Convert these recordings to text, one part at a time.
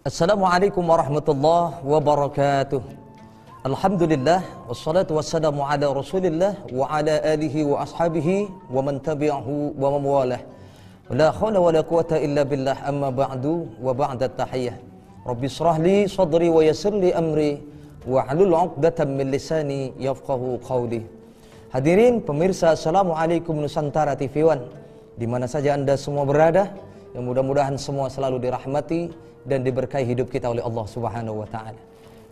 Assalamualaikum warahmatullahi wabarakatuh. Alhamdulillah wassalatu wassalamu ala Rasulillah wa ala alihi wa ashabihi wa man tabi'ahu wa man walah. La haula wala quwata illa billah, amma ba'du wa ba'da tahiyyah. Rabbi shrah li sadri wa yassir li amri wa hlul 'uqdatam min lisani yafqahu qawli. Hadirin pemirsa, Assalamualaikum Nusantara TV One, di mana saja Anda semua berada, yang mudah-mudahan semua selalu dirahmati dan diberkahi hidup kita oleh Allah Subhanahu wa taala.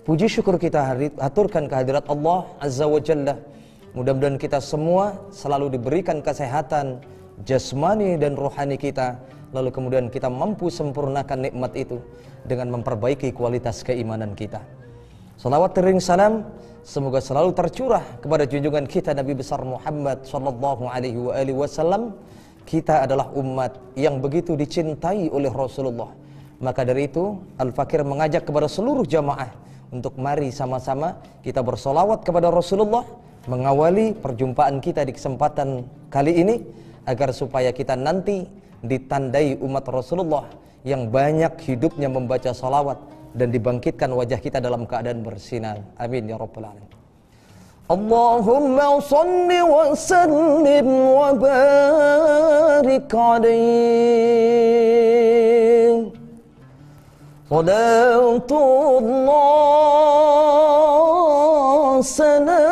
Puji syukur kita haturkan kehadirat Allah Azza wa Jalla. Mudah-mudahan kita semua selalu diberikan kesehatan jasmani dan rohani kita, lalu kemudian kita mampu sempurnakan nikmat itu dengan memperbaiki kualitas keimanan kita. Salawat tering salam semoga selalu tercurah kepada junjungan kita Nabi besar Muhammad sallallahu alaihi wasallam. Kita adalah umat yang begitu dicintai oleh Rasulullah. Maka dari itu Al-Fakir mengajak kepada seluruh jamaah untuk mari sama-sama kita bersolawat kepada Rasulullah, mengawali perjumpaan kita di kesempatan kali ini, agar supaya kita nanti ditandai umat Rasulullah yang banyak hidupnya membaca salawat dan dibangkitkan wajah kita dalam keadaan bersinar. Amin ya rabbal alamin. Allahumma shalli wa sallim wa barik alaihi. Salatullah salamullah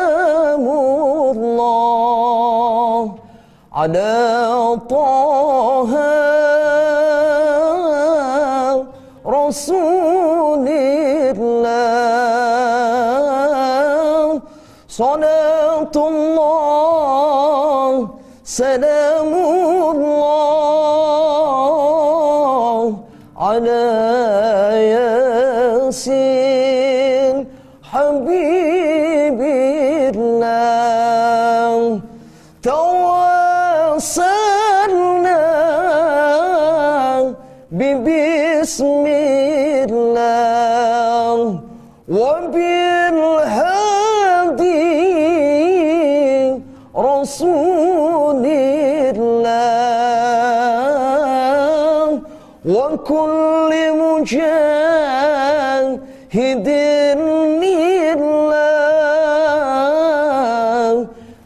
ala taha rasulillah. Salatullah salamullah ala yasin habibillah. Tawassalna bismillah wa bil hadi rasulillah wa kulli mujahidin lillah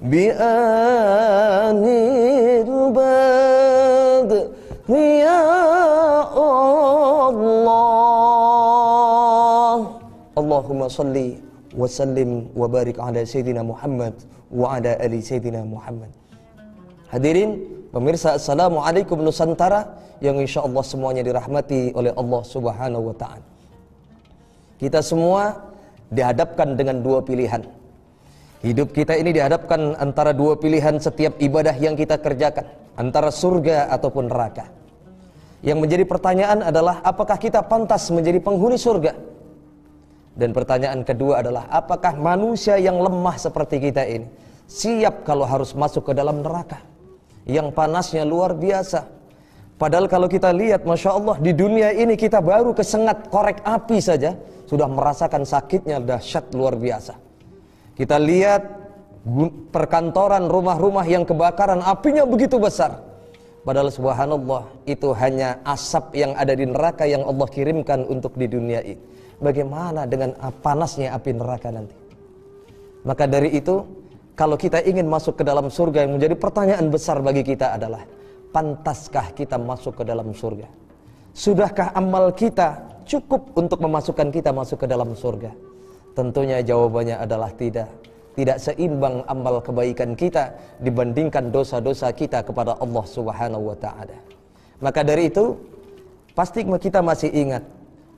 bi'anil badri ya Allah. Allahumma salli wa sallim wa barik ala Sayyidina Muhammad wa ala ali Sayyidina Muhammad. Hadirin pemirsa, Assalamualaikum Nusantara yang insya Allah semuanya dirahmati oleh Allah Subhanahu wa ta'ala. Kita semua dihadapkan dengan dua pilihan. Hidup kita ini dihadapkan antara dua pilihan setiap ibadah yang kita kerjakan, antara surga ataupun neraka. Yang menjadi pertanyaan adalah, apakah kita pantas menjadi penghuni surga? Dan pertanyaan kedua adalah, apakah manusia yang lemah seperti kita ini siap kalau harus masuk ke dalam neraka yang panasnya luar biasa? Padahal kalau kita lihat, Masya Allah, di dunia ini kita baru kesengat korek api saja sudah merasakan sakitnya dahsyat luar biasa. Kita lihat perkantoran, rumah-rumah yang kebakaran, apinya begitu besar. Padahal subhanallah, itu hanya asap yang ada di neraka yang Allah kirimkan untuk di dunia ini. Bagaimana dengan panasnya api neraka nanti? Maka dari itu, kalau kita ingin masuk ke dalam surga, yang menjadi pertanyaan besar bagi kita adalah, pantaskah kita masuk ke dalam surga? Sudahkah amal kita cukup untuk memasukkan kita masuk ke dalam surga? Tentunya jawabannya adalah tidak. Tidak seimbang amal kebaikan kita dibandingkan dosa-dosa kita kepada Allah Subhanahu wa ta'ala. Maka dari itu, pasti kita masih ingat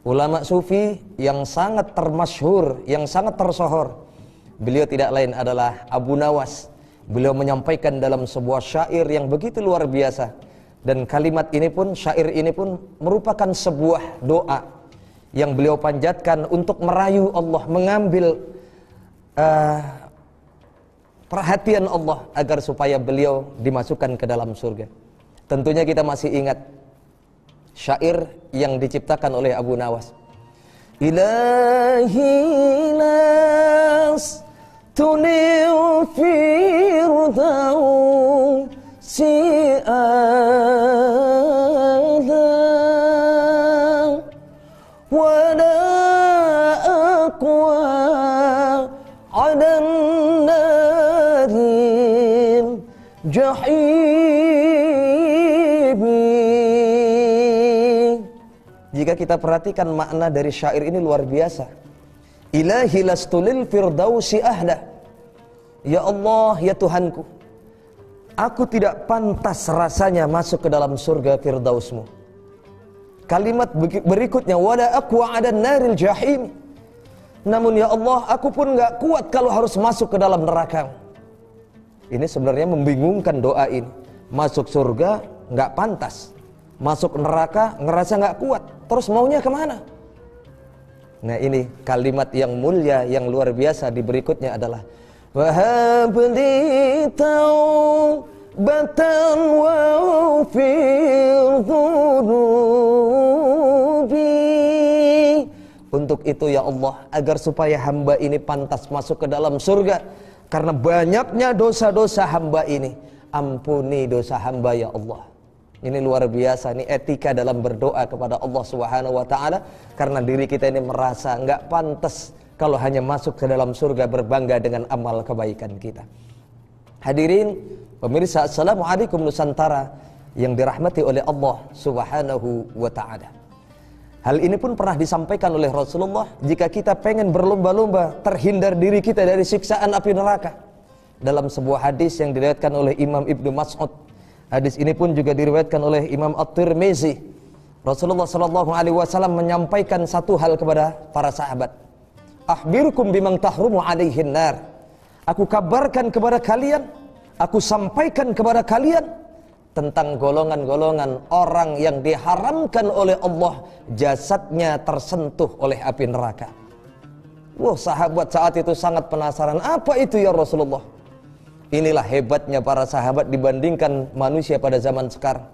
ulama sufi yang sangat termasyhur, yang sangat tersohor. Beliau tidak lain adalah Abu Nawas. Beliau menyampaikan dalam sebuah syair yang begitu luar biasa. Dan kalimat ini pun, syair ini pun merupakan sebuah doa yang beliau panjatkan untuk merayu Allah, mengambil perhatian Allah agar supaya beliau dimasukkan ke dalam surga. Tentunya kita masih ingat syair yang diciptakan oleh Abu Nawas. Ilahi las tunil firdausi a'la wa aqwa 'alan naril jahim. Jika kita perhatikan makna dari syair ini luar biasa. Ilahi lastu lil firdausi ahla. Ya Allah, ya Tuhanku, aku tidak pantas rasanya masuk ke dalam surga firdausmu. Kalimat berikutnya, wala aqwa 'adan naril jahim. Namun ya Allah, aku pun gak kuat kalau harus masuk ke dalam neraka. Ini sebenarnya membingungkan doa ini. Masuk surga gak pantas, masuk neraka ngerasa gak kuat, terus maunya kemana? Nah ini kalimat yang mulia, yang luar biasa di berikutnya adalah wahabli taubatan wa'ufir dhunubi. Untuk itu ya Allah, agar supaya hamba ini pantas masuk ke dalam surga, karena banyaknya dosa-dosa hamba ini, ampuni dosa hamba ya Allah. Ini luar biasa, ini etika dalam berdoa kepada Allah Subhanahu wa taala, karena diri kita ini merasa enggak pantas kalau hanya masuk ke dalam surga berbangga dengan amal kebaikan kita. Hadirin pemirsa, Assalamualaikum Nusantara yang dirahmati oleh Allah Subhanahu wa taala. Hal ini pun pernah disampaikan oleh Rasulullah, jika kita pengen berlomba-lomba terhindar diri kita dari siksaan api neraka. Dalam sebuah hadis yang diriwayatkan oleh Imam Ibnu Mas'ud, hadis ini pun juga diriwayatkan oleh Imam At-Tirmizi, Rasulullah SAW menyampaikan satu hal kepada para sahabat. Akhbirukum bimang tahrumu alaihin nar. Aku kabarkan kepada kalian, aku sampaikan kepada kalian tentang golongan-golongan orang yang diharamkan oleh Allah jasadnya tersentuh oleh api neraka. Wah, sahabat saat itu sangat penasaran, apa itu ya Rasulullah? Inilah hebatnya para sahabat dibandingkan manusia pada zaman sekarang.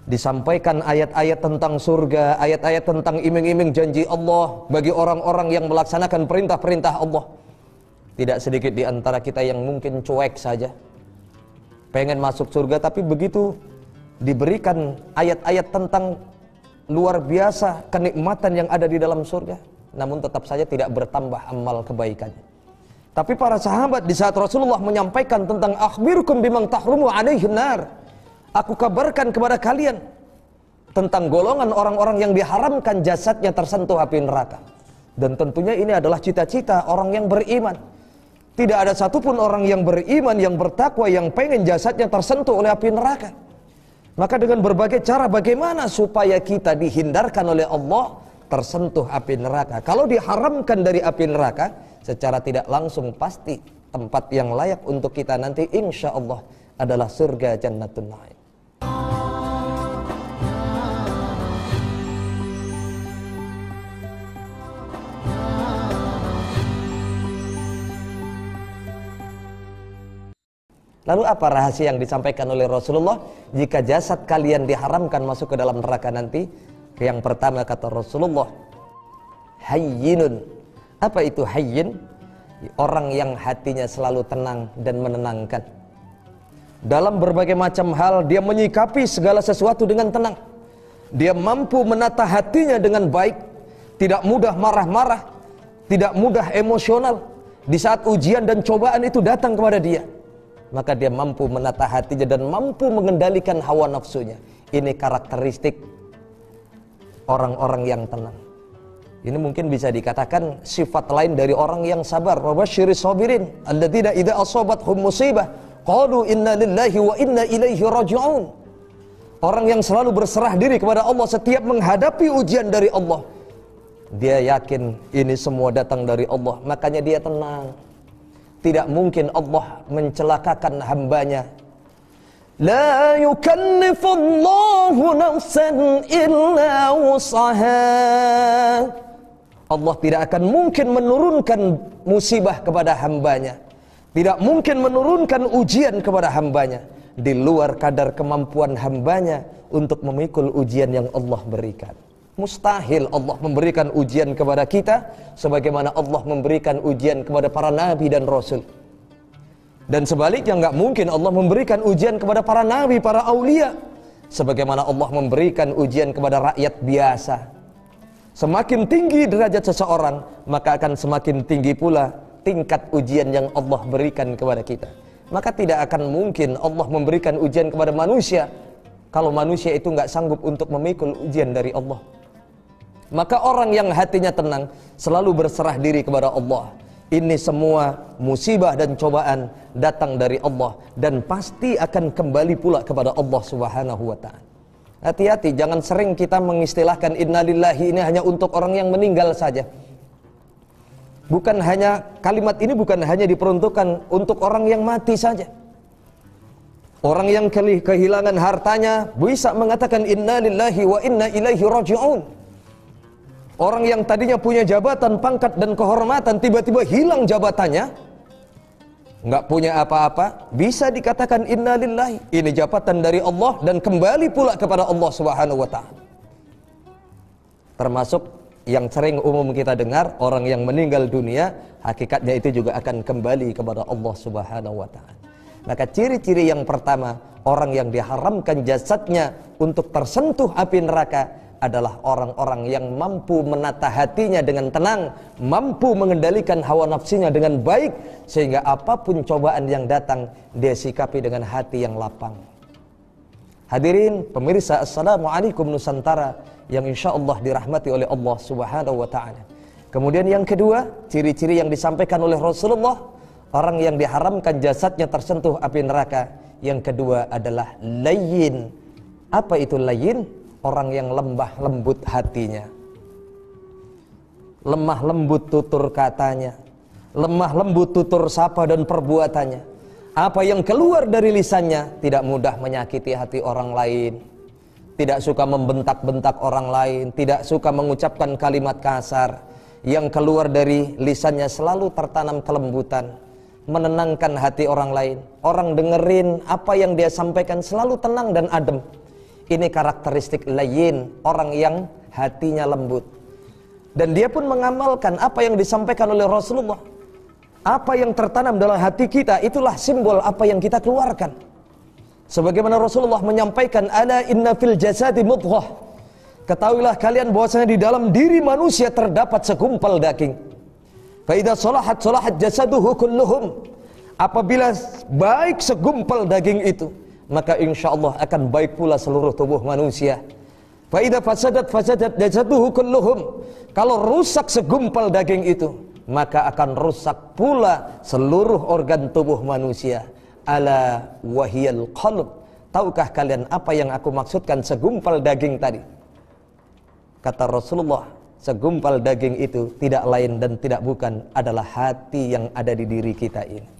Disampaikan ayat-ayat tentang surga, ayat-ayat tentang iming-iming janji Allah bagi orang-orang yang melaksanakan perintah-perintah Allah. Tidak sedikit di antara kita yang mungkin cuek saja, pengen masuk surga, tapi begitu diberikan ayat-ayat tentang luar biasa kenikmatan yang ada di dalam surga, namun tetap saja tidak bertambah amal kebaikannya. Tapi para sahabat di saat Rasulullah menyampaikan tentang akhbirukum bimang tahrumu alaihin nar, aku kabarkan kepada kalian tentang golongan orang-orang yang diharamkan jasadnya tersentuh api neraka. Dan tentunya ini adalah cita-cita orang yang beriman. Tidak ada satupun orang yang beriman, yang bertakwa, yang pengen jasadnya tersentuh oleh api neraka. Maka dengan berbagai cara bagaimana supaya kita dihindarkan oleh Allah tersentuh api neraka. Kalau diharamkan dari api neraka, secara tidak langsung pasti tempat yang layak untuk kita nanti insya Allah adalah surga Jannatun Na'im. Lalu apa rahasia yang disampaikan oleh Rasulullah jika jasad kalian diharamkan masuk ke dalam neraka nanti? Yang pertama kata Rasulullah, hayyinun. Apa itu hayyin? Orang yang hatinya selalu tenang dan menenangkan. Dalam berbagai macam hal dia menyikapi segala sesuatu dengan tenang. Dia mampu menata hatinya dengan baik, tidak mudah marah-marah, tidak mudah emosional. Di saat ujian dan cobaan itu datang kepada dia, maka dia mampu menata hatinya dan mampu mengendalikan hawa nafsunya. Ini karakteristik orang-orang yang tenang. Ini mungkin bisa dikatakan sifat lain dari orang yang sabar. Wabasyiris sabirin alladzina idza asabathum musibah qalu inna lillahi wa inna ilaihi raji'un. Orang yang selalu berserah diri kepada Allah setiap menghadapi ujian dari Allah. Dia yakin ini semua datang dari Allah, makanya dia tenang. Tidak mungkin Allah mencelakakan hambanya. La yukallifullahu nafsan illa wus'aha. Allah tidak akan mungkin menurunkan musibah kepada hambanya, tidak mungkin menurunkan ujian kepada hambanya di luar kadar kemampuan hambanya untuk memikul ujian yang Allah berikan. Mustahil Allah memberikan ujian kepada kita sebagaimana Allah memberikan ujian kepada para nabi dan rasul. Dan sebaliknya enggak mungkin Allah memberikan ujian kepada para nabi, para aulia sebagaimana Allah memberikan ujian kepada rakyat biasa. Semakin tinggi derajat seseorang, maka akan semakin tinggi pula tingkat ujian yang Allah berikan kepada kita. Maka tidak akan mungkin Allah memberikan ujian kepada manusia kalau manusia itu nggak sanggup untuk memikul ujian dari Allah. Maka orang yang hatinya tenang selalu berserah diri kepada Allah. Ini semua musibah dan cobaan datang dari Allah dan pasti akan kembali pula kepada Allah Subhanahu wa ta'ala. Hati-hati, jangan sering kita mengistilahkan innalillahi ini hanya untuk orang yang meninggal saja. Bukan hanya, kalimat ini bukan hanya diperuntukkan untuk orang yang mati saja. Orang yang kehilangan hartanya bisa mengatakan innalillahi wa inna ilaihi raji'un. Orang yang tadinya punya jabatan, pangkat dan kehormatan tiba-tiba hilang jabatannya, nggak punya apa-apa, bisa dikatakan innalillahi, ini jabatan dari Allah dan kembali pula kepada Allah Subhanahu wa ta'ala. Termasuk yang sering umum kita dengar, orang yang meninggal dunia hakikatnya itu juga akan kembali kepada Allah Subhanahu wa ta'ala. Maka ciri-ciri yang pertama, orang yang diharamkan jasadnya untuk tersentuh api neraka adalah orang-orang yang mampu menata hatinya dengan tenang, mampu mengendalikan hawa nafsunya dengan baik, sehingga apapun cobaan yang datang, dia sikapi dengan hati yang lapang. Hadirin pemirsa, Assalamualaikum Nusantara yang insya Allah dirahmati oleh Allah Subhanahu wa ta'ala. Kemudian yang kedua, ciri-ciri yang disampaikan oleh Rasulullah, orang yang diharamkan jasadnya tersentuh api neraka, yang kedua adalah layyin. Apa itu layyin? Orang yang lemah lembut hatinya, lemah lembut tutur katanya, lemah lembut tutur sapa dan perbuatannya. Apa yang keluar dari lisannya tidak mudah menyakiti hati orang lain, tidak suka membentak-bentak orang lain, tidak suka mengucapkan kalimat kasar. Yang keluar dari lisannya selalu tertanam kelembutan, menenangkan hati orang lain. Orang dengerin apa yang dia sampaikan selalu tenang dan adem. Ini karakteristik layyin, orang yang hatinya lembut. Dan dia pun mengamalkan apa yang disampaikan oleh Rasulullah. Apa yang tertanam dalam hati kita, itulah simbol apa yang kita keluarkan. Sebagaimana Rasulullah menyampaikan, ala inna fil jasadi mudghah. Ketahuilah kalian bahwasanya di dalam diri manusia terdapat segumpal daging. Fa idza salahat salahat jasaduhu kulluhum. Apabila baik segumpal daging itu, maka insya Allah akan baik pula seluruh tubuh manusia. Fa idza fasadat fasadat jasaduhu kulluhum. Kalau rusak segumpal daging itu, maka akan rusak pula seluruh organ tubuh manusia. Ala wahiyal qalb. Tahukah kalian apa yang aku maksudkan segumpal daging tadi? Kata Rasulullah, segumpal daging itu tidak lain dan tidak bukan adalah hati yang ada di diri kita ini.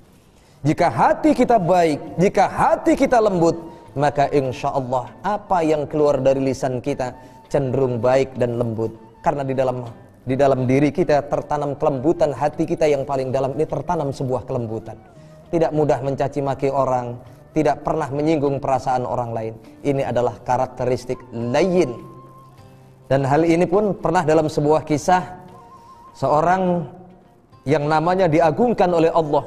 Jika hati kita baik, jika hati kita lembut, maka insya Allah apa yang keluar dari lisan kita cenderung baik dan lembut. Karena di dalam diri kita tertanam kelembutan, hati kita yang paling dalam ini tertanam sebuah kelembutan. Tidak mudah mencaci maki orang, tidak pernah menyinggung perasaan orang lain. Ini adalah karakteristik layyin. Dan hal ini pun pernah dalam sebuah kisah, seorang yang namanya diagungkan oleh Allah,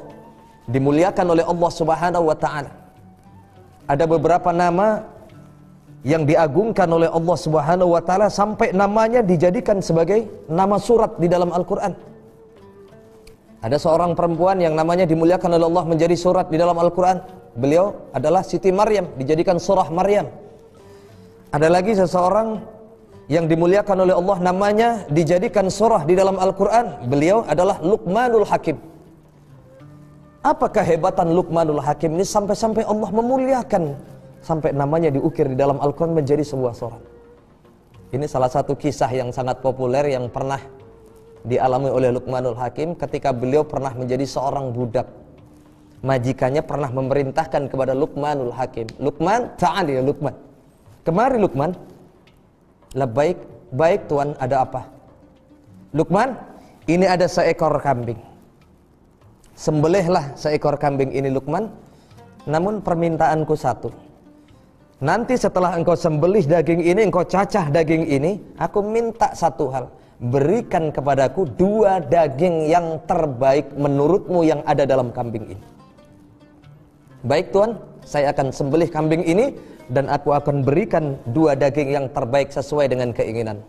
dimuliakan oleh Allah Subhanahu wa ta'ala. Ada beberapa nama yang diagungkan oleh Allah Subhanahu wa ta'ala sampai namanya dijadikan sebagai nama surat di dalam Al-Quran. Ada seorang perempuan yang namanya dimuliakan oleh Allah menjadi surat di dalam Al-Quran. Beliau adalah Siti Maryam, dijadikan surah Maryam. Ada lagi seseorang yang dimuliakan oleh Allah namanya dijadikan surah di dalam Al-Quran. Beliau adalah Luqmanul Hakim. Apa kehebatan Luqmanul Hakim ini sampai-sampai Allah memuliakan, sampai namanya diukir di dalam Al-Quran menjadi sebuah surah. Ini salah satu kisah yang sangat populer yang pernah dialami oleh Luqmanul Hakim ketika beliau pernah menjadi seorang budak. Majikannya pernah memerintahkan kepada Luqmanul Hakim, Luqman, ta'ali ya Luqman, kemari Luqman. Labbaik, baik tuan, ada apa? Luqman, ini ada seekor kambing. Sembelihlah seekor kambing ini Luqman. Namun permintaanku satu. Nanti setelah engkau sembelih daging ini, engkau cacah daging ini, aku minta satu hal. Berikan kepadaku 2 daging yang terbaik menurutmu yang ada dalam kambing ini. Baik tuan, saya akan sembelih kambing ini dan aku akan berikan 2 daging yang terbaik sesuai dengan keinginan.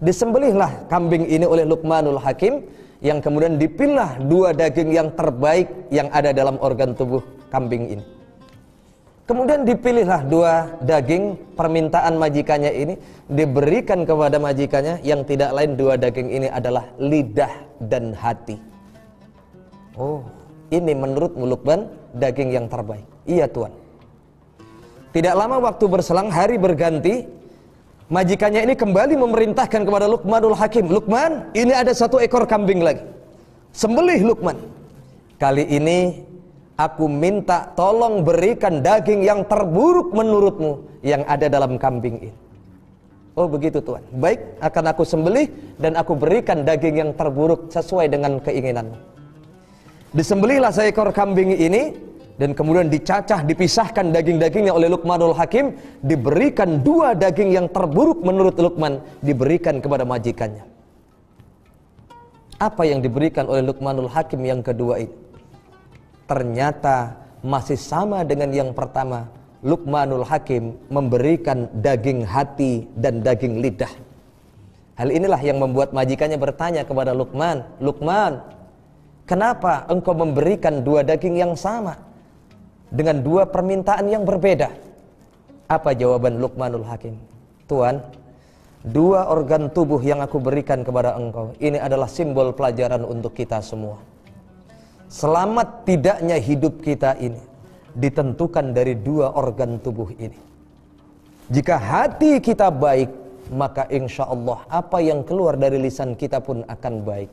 Disembelihlah kambing ini oleh Luqmanul Hakim, yang kemudian dipilih 2 daging yang terbaik yang ada dalam organ tubuh kambing ini. Kemudian dipilihlah 2 daging permintaan majikannya ini, diberikan kepada majikannya, yang tidak lain 2 daging ini adalah lidah dan hati. Oh, ini menurutmu Luqman daging yang terbaik? Iya Tuan. Tidak lama waktu berselang, hari berganti, majikannya ini kembali memerintahkan kepada Luqmanul Hakim, Luqman, ini ada 1 ekor kambing lagi, sembelih Luqman. Kali ini aku minta tolong berikan daging yang terburuk menurutmu yang ada dalam kambing ini. Oh begitu Tuan. Baik, akan aku sembelih dan aku berikan daging yang terburuk sesuai dengan keinginanmu. Disembelihlah seekor kambing ini, dan kemudian dicacah, dipisahkan daging-dagingnya oleh Luqmanul Hakim. Diberikan 2 daging yang terburuk menurut Luqman, diberikan kepada majikannya. Apa yang diberikan oleh Luqmanul Hakim yang kedua ini? Ternyata masih sama dengan yang pertama. Luqmanul Hakim memberikan daging hati dan daging lidah. Hal inilah yang membuat majikannya bertanya kepada Luqman, Luqman, kenapa engkau memberikan 2 daging yang sama dengan 2 permintaan yang berbeda? Apa jawaban Luqmanul Hakim? Tuan, 2 organ tubuh yang aku berikan kepada engkau ini adalah simbol pelajaran untuk kita semua. Selamat tidaknya hidup kita ini ditentukan dari 2 organ tubuh ini. Jika hati kita baik, maka insya Allah apa yang keluar dari lisan kita pun akan baik.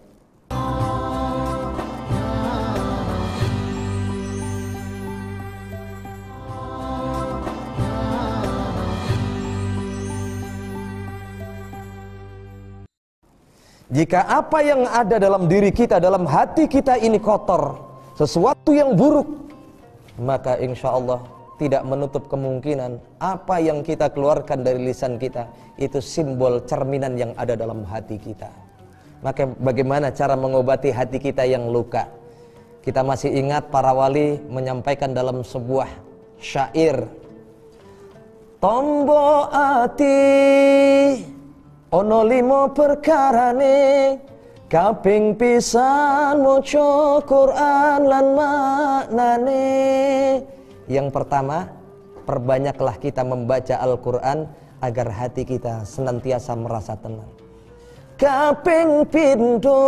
Jika apa yang ada dalam diri kita, dalam hati kita ini kotor, sesuatu yang buruk, maka insya Allah tidak menutup kemungkinan apa yang kita keluarkan dari lisan kita itu simbol cerminan yang ada dalam hati kita. Maka bagaimana cara mengobati hati kita yang luka? Kita masih ingat para wali menyampaikan dalam sebuah syair, tombo ati ono 5 perkarane, kaping pisan maca Quran lan maknane. Yang pertama, perbanyaklah kita membaca Al-Quran agar hati kita senantiasa merasa tenang. Kaping pindho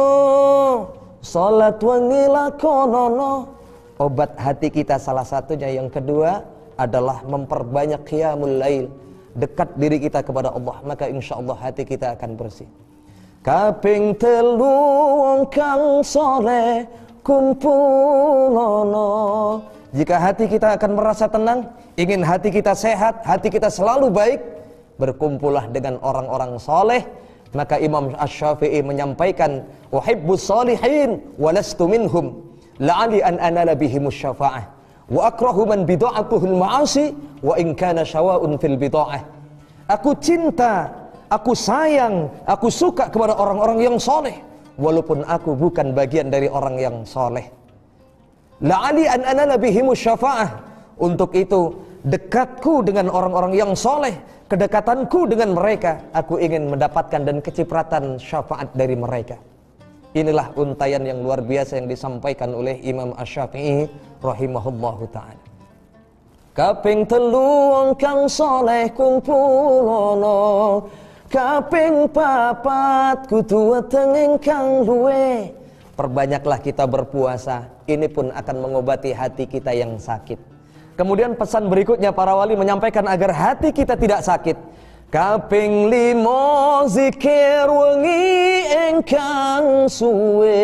salat wengi lakonono. Obat hati kita salah satunya yang kedua adalah memperbanyak qiyamul lail, dekat diri kita kepada Allah, maka insya Allah hati kita akan bersih. Kaping 3 wong kang saleh kumpulono. Jika hati kita akan merasa tenang, ingin hati kita sehat, hati kita selalu baik, berkumpullah dengan orang-orang soleh. Maka Imam Asy-Syafi'i menyampaikan, uhibbus shalihin walastu minhum la'ali an anala bihimus syafa'ah wa akrahu man bida'atuhul ma'asi wa in kana syawa'un fil bida'ah. Aku cinta, aku sayang, aku suka kepada orang-orang yang soleh, walaupun aku bukan bagian dari orang yang soleh. La'ali an anala bihimus syafa'ah. Untuk itu dekatku dengan orang-orang yang soleh, kedekatanku dengan mereka, aku ingin mendapatkan dan kecipratan syafaat dari mereka. Inilah untayan yang luar biasa yang disampaikan oleh Imam Asy-Syafi'i rahimahullahu ta'ala. Kaping 3 wong kang soleh kumpulono, kaping 4 kudu weteng kang luwe. Perbanyaklah kita berpuasa, ini pun akan mengobati hati kita yang sakit. Kemudian pesan berikutnya para wali menyampaikan agar hati kita tidak sakit. Kaping 5 zikir wengi engkang suwe.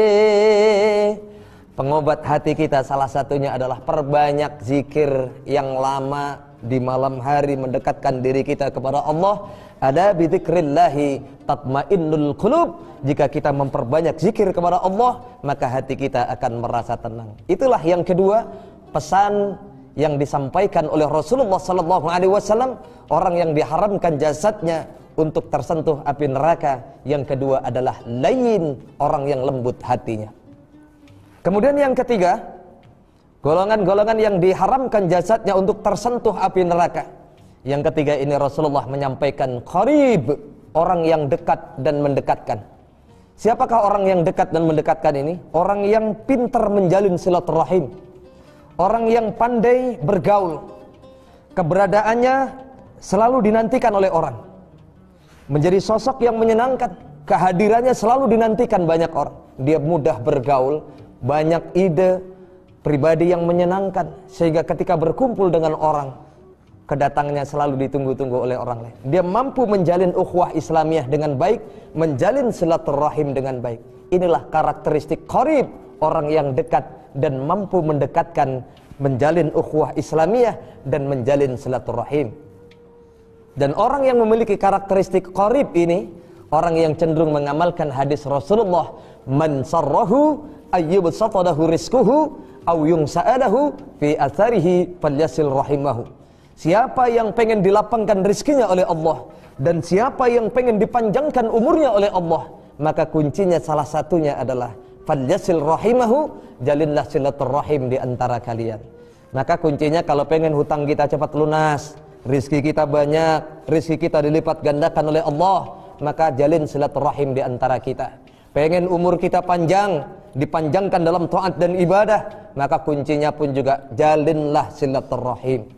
Pengobat hati kita salah satunya adalah perbanyak zikir yang lama di malam hari, mendekatkan diri kita kepada Allah. Ada bidzikrillahi tatmainnul qulub. Jika kita memperbanyak zikir kepada Allah, maka hati kita akan merasa tenang. Itulah yang kedua, pesan yang disampaikan oleh Rasulullah sallallahu alaihi wasallam, orang yang diharamkan jasadnya untuk tersentuh api neraka. Yang kedua adalah layin, orang yang lembut hatinya. Kemudian yang ketiga, golongan-golongan yang diharamkan jasadnya untuk tersentuh api neraka. Yang ketiga ini Rasulullah menyampaikan qarib, orang yang dekat dan mendekatkan. Siapakah orang yang dekat dan mendekatkan ini? Orang yang pintar menjalin silaturahim, orang yang pandai bergaul, keberadaannya selalu dinantikan oleh orang, menjadi sosok yang menyenangkan, kehadirannya selalu dinantikan banyak orang. Dia mudah bergaul, banyak ide, pribadi yang menyenangkan, sehingga ketika berkumpul dengan orang, kedatangannya selalu ditunggu-tunggu oleh orang lain. Dia mampu menjalin ukhuwah Islamiyah dengan baik, menjalin silaturahim dengan baik. Inilah karakteristik qarib, orang yang dekat dan mampu mendekatkan, menjalin ukhuwah Islamiyah dan menjalin silaturahim. Dan orang yang memiliki karakteristik qarib ini, orang yang cenderung mengamalkan hadis Rasulullah, man sarrahu ayyubsata lahu rizquhu aw yungsa'alahu fi atharihi falyasil rahimahu. Siapa yang pengen dilapangkan rizkinya oleh Allah, dan siapa yang pengen dipanjangkan umurnya oleh Allah, maka kuncinya salah satunya adalah falyasil rahimahu, jalinlah silaturahim di antara kalian. Maka kuncinya kalau pengen hutang kita cepat lunas, rizki kita banyak, rizki kita dilipat gandakan oleh Allah, maka jalin silaturahim di antara kita. Pengen umur kita panjang, dipanjangkan dalam taat dan ibadah, maka kuncinya pun juga jalinlah silaturahim.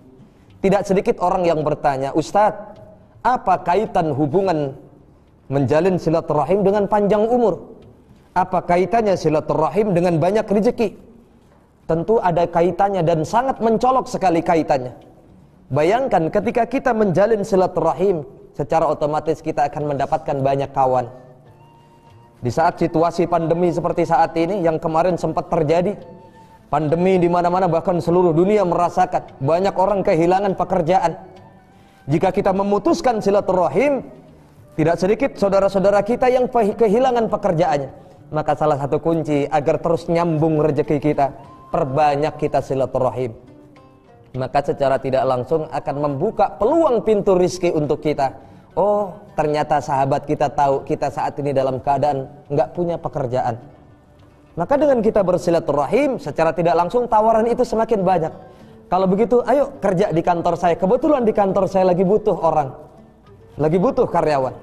Tidak sedikit orang yang bertanya, Ustadz, apa kaitan hubungan menjalin silaturahim dengan panjang umur? Apa kaitannya silaturahim dengan banyak rezeki? Tentu ada kaitannya dan sangat mencolok sekali kaitannya. Bayangkan ketika kita menjalin silaturahim, secara otomatis kita akan mendapatkan banyak kawan. Di saat situasi pandemi seperti saat ini, yang kemarin sempat terjadi, pandemi di mana-mana, bahkan seluruh dunia merasakan, banyak orang kehilangan pekerjaan. Jika kita memutuskan silaturahim, tidak sedikit saudara-saudara kita yang kehilangan pekerjaannya. Maka salah satu kunci agar terus nyambung rezeki kita, perbanyak kita silaturahim. Maka secara tidak langsung akan membuka peluang pintu rizki untuk kita. Oh, ternyata sahabat kita tahu kita saat ini dalam keadaan nggak punya pekerjaan. Maka dengan kita bersilaturahim, secara tidak langsung tawaran itu semakin banyak. Kalau begitu, ayo kerja di kantor saya. Kebetulan di kantor saya lagi butuh orang, lagi butuh karyawan.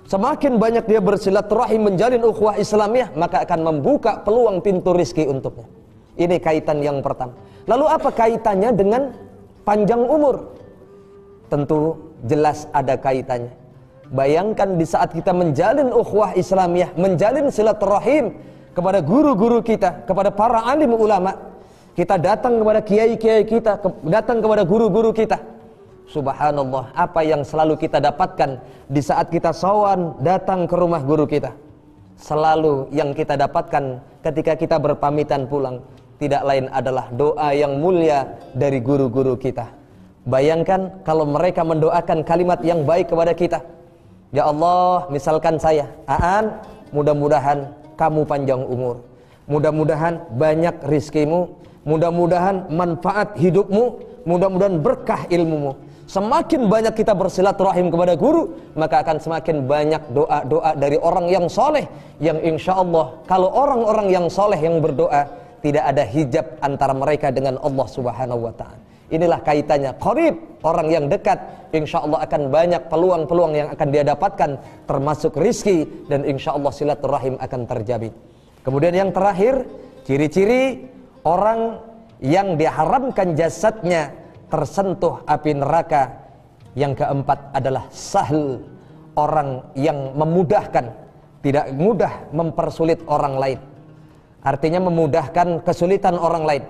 Semakin banyak dia bersilaturahim, menjalin ukhuwah Islamiyah, maka akan membuka peluang pintu rizki untuknya. Ini kaitan yang pertama. Lalu apa kaitannya dengan panjang umur? Tentu jelas ada kaitannya. Bayangkan di saat kita menjalin ukhuwah Islamiyah, menjalin silaturahim kepada guru-guru kita, kepada para alim ulama, kita datang kepada kiai-kiai kita, datang kepada guru-guru kita. Subhanallah, apa yang selalu kita dapatkan di saat kita sawan datang ke rumah guru kita? Selalu yang kita dapatkan ketika kita berpamitan pulang, tidak lain adalah doa yang mulia dari guru-guru kita. Bayangkan kalau mereka mendoakan kalimat yang baik kepada kita. Ya Allah, misalkan saya, Aan, mudah-mudahan kamu panjang umur, mudah-mudahan banyak rizkimu, mudah-mudahan manfaat hidupmu, mudah-mudahan berkah ilmumu. Semakin banyak kita bersilaturahim kepada guru, maka akan semakin banyak doa-doa dari orang yang soleh, yang insya Allah kalau orang-orang yang soleh yang berdoa, tidak ada hijab antara mereka dengan Allah Subhanahu wa ta'ala. Inilah kaitannya, qarib, orang yang dekat, insya Allah akan banyak peluang-peluang yang akan dia dapatkan, termasuk rizki, dan insya Allah silaturahim akan terjamin. Kemudian yang terakhir, ciri-ciri orang yang diharamkan jasadnya tersentuh api neraka. Yang keempat adalah sahl, orang yang memudahkan, tidak mudah mempersulit orang lain. Artinya memudahkan kesulitan orang lain.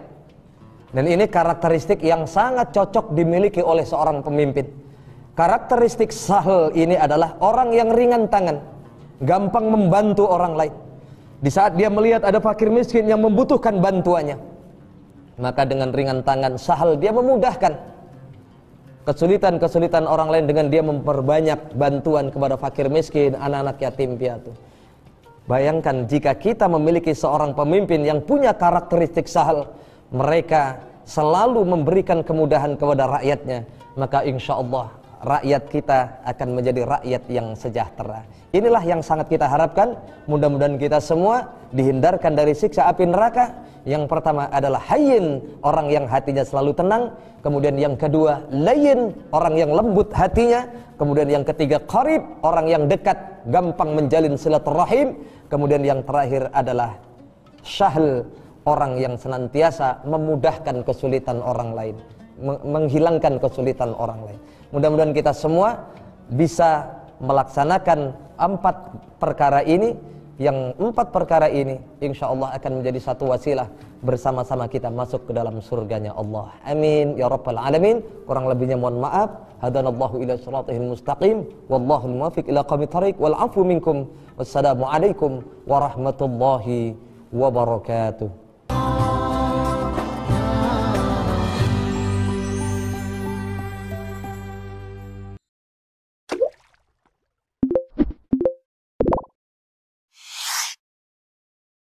Dan ini karakteristik yang sangat cocok dimiliki oleh seorang pemimpin. Karakteristik sahl ini adalah orang yang ringan tangan, gampang membantu orang lain. Di saat dia melihat ada fakir miskin yang membutuhkan bantuannya, maka dengan ringan tangan, sahl, dia memudahkan kesulitan-kesulitan orang lain dengan dia memperbanyak bantuan kepada fakir miskin, anak-anak yatim piatu. Bayangkan jika kita memiliki seorang pemimpin yang punya karakteristik sahl, mereka selalu memberikan kemudahan kepada rakyatnya, maka insya Allah rakyat kita akan menjadi rakyat yang sejahtera. Inilah yang sangat kita harapkan. Mudah-mudahan kita semua dihindarkan dari siksa api neraka. Yang pertama adalah hayyin, orang yang hatinya selalu tenang. Kemudian yang kedua layyin, orang yang lembut hatinya. Kemudian yang ketiga qarib, orang yang dekat, gampang menjalin silaturahim. Kemudian yang terakhir adalah syahl, orang yang senantiasa memudahkan kesulitan orang lain, menghilangkan kesulitan orang lain. Mudah-mudahan kita semua bisa melaksanakan 4 perkara ini. Yang 4 perkara ini insya Allah akan menjadi satu wasilah bersama-sama kita masuk ke dalam surganya Allah. Amin ya rabbal alamin. Kurang lebihnya mohon maaf. Hadanallahu ila siratal mustaqim wallahu muwaffiq ila aqwamit thariq wal afu minkum. Wassalamu alaikum warahmatullahi wabarakatuh.